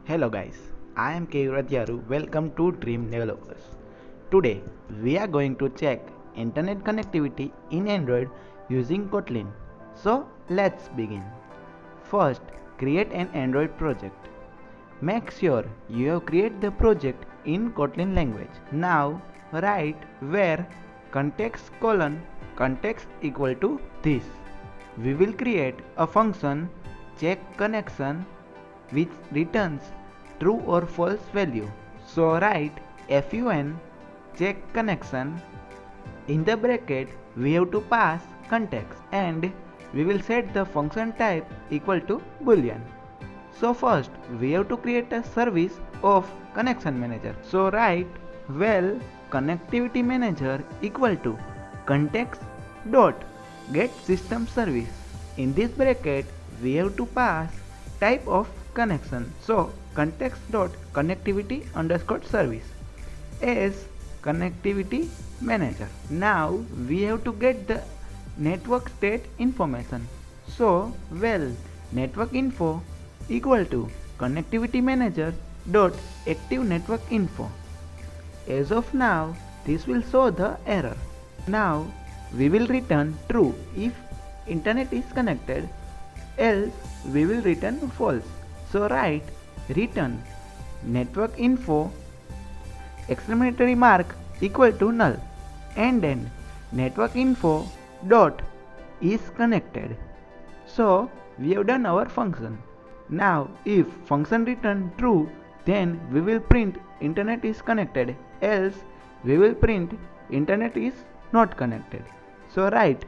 Hello guys, I am Kevaradyaru. Welcome to Dream Developers. Today we are going to check internet connectivity in Android using Kotlin. So let's begin. First, create an Android project. Make sure you have created the project in Kotlin language. Now write where context equal to this. We will create a function check connection which returns true or false value. So write fun check connection. In the bracket we have to pass context and we will set the function type equal to boolean. So first we have to create a service of connection manager. So write well connectivity manager equal to context dot get system service. In this bracket we have to pass type of connection. So context dot connectivity underscore service as connectivity manager. Now we have to get the network state information. So well network info equal to connectivity manager dot active network info. As of now this will show the error. Now we will return true if internet is connected, else we will return false. So write return network info exclamatory mark equal to null and then network info dot is connected. So we have done our function. Now if function return true, then we will print internet is connected, else we will print internet is not connected. So write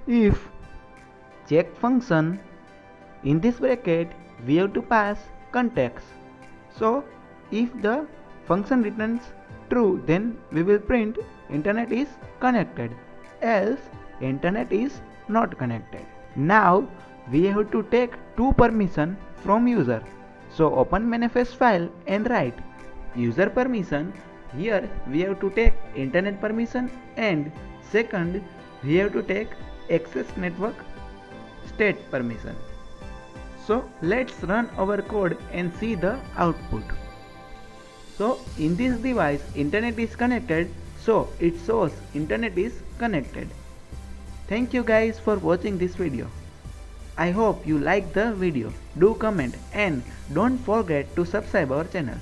if check function. In this bracket we have to pass context. So if the function returns true, then we will print internet is connected, else internet is not connected. Now we have to take two permission from user. So open manifest file and write user permission. Here we have to take internet permission and second we have to take access network state permission. So let's run our code and see the output. So in this device internet is connected, so it shows internet is connected. Thank you guys for watching this video. I hope you like the video. Do comment and don't forget to subscribe our channel.